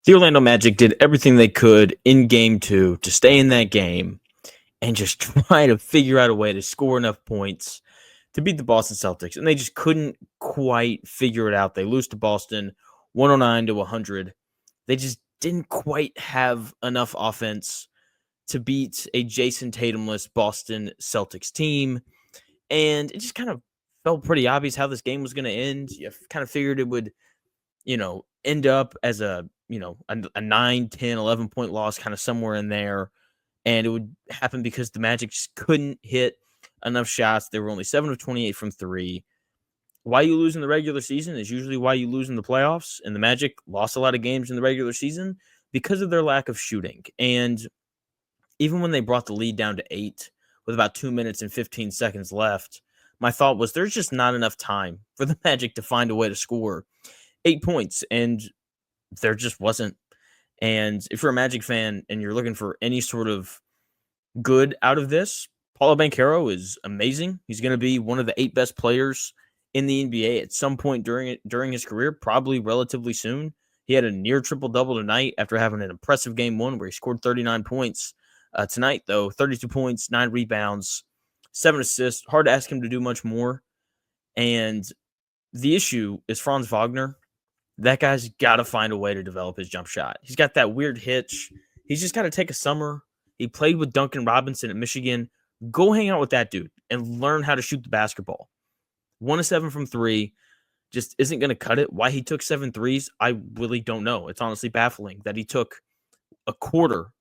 The Orlando Magic did everything they could in game two to stay in that game and just try to figure out a way to score enough points to beat the Boston Celtics. And they just couldn't quite figure it out. They lose to Boston 109-100. They just didn't quite have enough offense to beat a Jayson Tatumless Boston Celtics team. And it just kind of felt pretty obvious how this game was going to end. You kind of figured it would, end up as a 9, 10, 11-point loss, kind of somewhere in there. And it would happen because the Magic just couldn't hit enough shots. They were only 7 of 28 from three. Why you lose in the regular season is usually why you lose in the playoffs. And the Magic lost a lot of games in the regular season because of their lack of shooting. And even when they brought the lead down to 8 with about 2 minutes and 15 seconds left, my thought was there's just not enough time for the Magic to find a way to score 8 points. And there just wasn't. And if you're a Magic fan and you're looking for any sort of good out of this, Paolo Banchero is amazing. He's going to be one of the 8 best players in the NBA at some point during his career, probably relatively soon. He had a near triple-double tonight after having an impressive game one where he scored 39 points. Tonight, though, 32 points, 9 rebounds, 7 assists. Hard to ask him to do much more. And the issue is Franz Wagner. That guy's got to find a way to develop his jump shot. He's got that weird hitch. He's just got to take a summer. He played with Duncan Robinson at Michigan. Go hang out with that dude and learn how to shoot the basketball. 1 of 7 from 3 just isn't going to cut it. Why he took 7 threes, I really don't know. It's honestly baffling that he took a quarter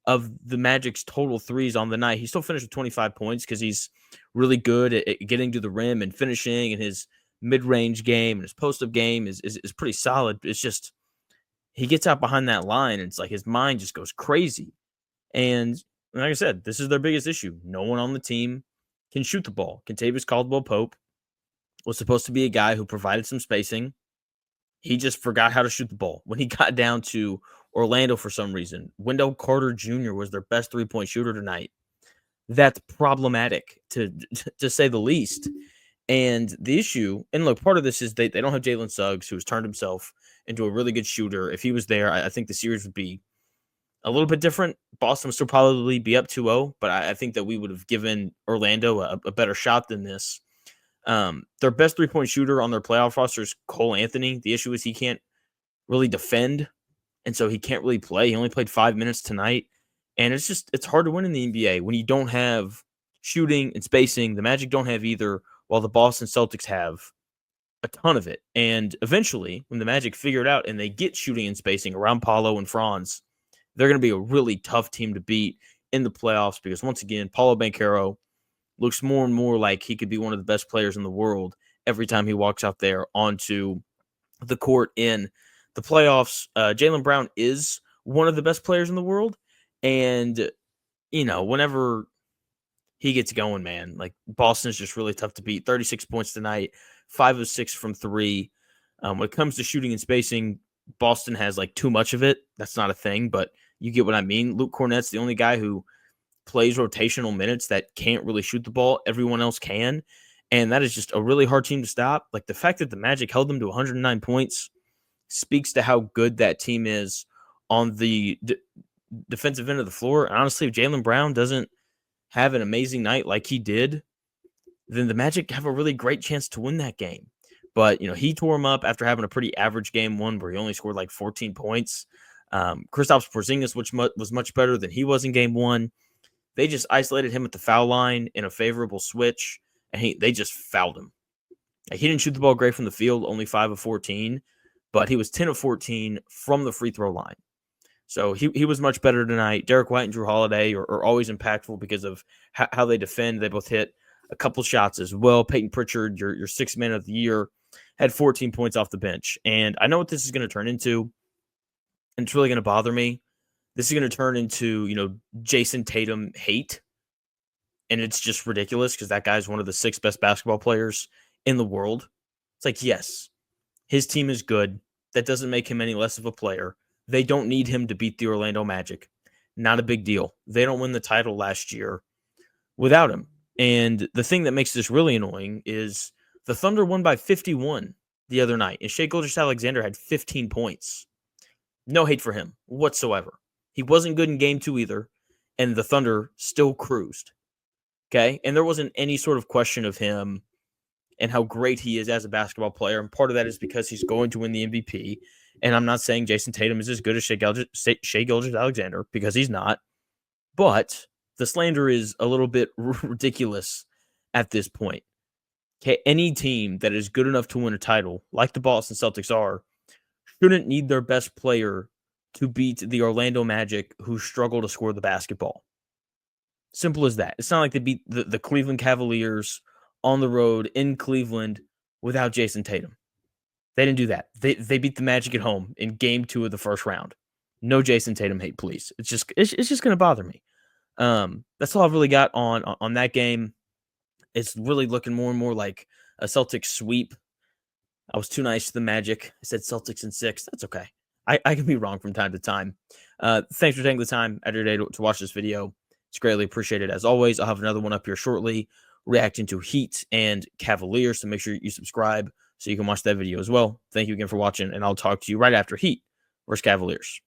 of the Magic's total threes on the night. He still finished with 25 points because he's really good at getting to the rim and finishing, and his mid-range game and his post-up game is pretty solid. It's just he gets out behind that line, and it's like his mind just goes crazy. And like I said, this is their biggest issue. No one on the team can shoot the ball. Kentavious Caldwell-Pope was supposed to be a guy who provided some spacing. He just forgot how to shoot the ball. When he got down to Orlando for some reason, Wendell Carter Jr. was their best three-point shooter tonight. That's problematic, to say the least. And the issue, and look, part of this is they don't have Jalen Suggs, who has turned himself into a really good shooter. If he was there, I think the series would be a little bit different. Boston would still probably be up 2-0, but I think that we would have given Orlando a better shot than this. Their best three-point shooter on their playoff roster is Cole Anthony. The issue is he can't really defend, and so he can't really play. He only played 5 minutes tonight, and it's hard to win in the NBA when you don't have shooting and spacing. The Magic don't have either, while the Boston Celtics have a ton of it. And eventually, when the Magic figure it out and they get shooting and spacing around Paolo and Franz, they're going to be a really tough team to beat in the playoffs because, once again, Paolo Banchero looks more and more like he could be one of the best players in the world every time he walks out there onto the court in the playoffs. Jaylen Brown is one of the best players in the world. And, whenever he gets going, man, like Boston's just really tough to beat. 36 points tonight, 5 of 6 from 3. When it comes to shooting and spacing, Boston has like too much of it. That's not a thing, but you get what I mean. Luke Cornett's the only guy who plays rotational minutes that can't really shoot the ball. Everyone else can. And that is just a really hard team to stop. Like the fact that the Magic held them to 109 points speaks to how good that team is on the defensive end of the floor. And honestly, if Jaylen Brown doesn't have an amazing night like he did, then the Magic have a really great chance to win that game. But, he tore him up after having a pretty average game one where he only scored like 14 points. Kristaps Porzingis, which was much better than he was in game one. They just isolated him at the foul line in a favorable switch, and they just fouled him. He didn't shoot the ball great from the field, only 5 of 14, but he was 10 of 14 from the free throw line. So he was much better tonight. Derrick White and Jrue Holiday are always impactful because of how they defend. They both hit a couple shots as well. Peyton Pritchard, your sixth man of the year, had 14 points off the bench. And I know what this is going to turn into, and it's really going to bother me. This is going to turn into, Jayson Tatum hate. And it's just ridiculous because that guy's one of the 6 best basketball players in the world. It's like, yes, his team is good. That doesn't make him any less of a player. They don't need him to beat the Orlando Magic. Not a big deal. They don't win the title last year without him. And the thing that makes this really annoying is the Thunder won by 51 the other night, and Shai Gilgeous-Alexander had 15 points. No hate for him whatsoever. He wasn't good in game 2 either, and the Thunder still cruised. Okay? And there wasn't any sort of question of him and how great he is as a basketball player. And part of that is because he's going to win the MVP. And I'm not saying Jayson Tatum is as good as Shai Gilgeous-Alexander, because he's not. But the slander is a little bit ridiculous at this point. Okay, any team that is good enough to win a title, like the Boston Celtics are, shouldn't need their best player to beat the Orlando Magic, who struggle to score the basketball. Simple as that. It's not like they beat the Cleveland Cavaliers on the road in Cleveland without Jayson Tatum. They didn't do that. They beat the Magic at home in game 2 of the first round. No Jayson Tatum hate, please. It's just going to bother me. That's all I've really got on that game. It's really looking more and more like a Celtics sweep. I was too nice to the Magic. I said Celtics in 6. That's okay. I can be wrong from time to time. Thanks for taking the time out of your day to watch this video. It's greatly appreciated as always. I'll have another one up here shortly reacting to Heat and Cavaliers, so make sure you subscribe so you can watch that video as well. Thank you again for watching, and I'll talk to you right after Heat versus Cavaliers.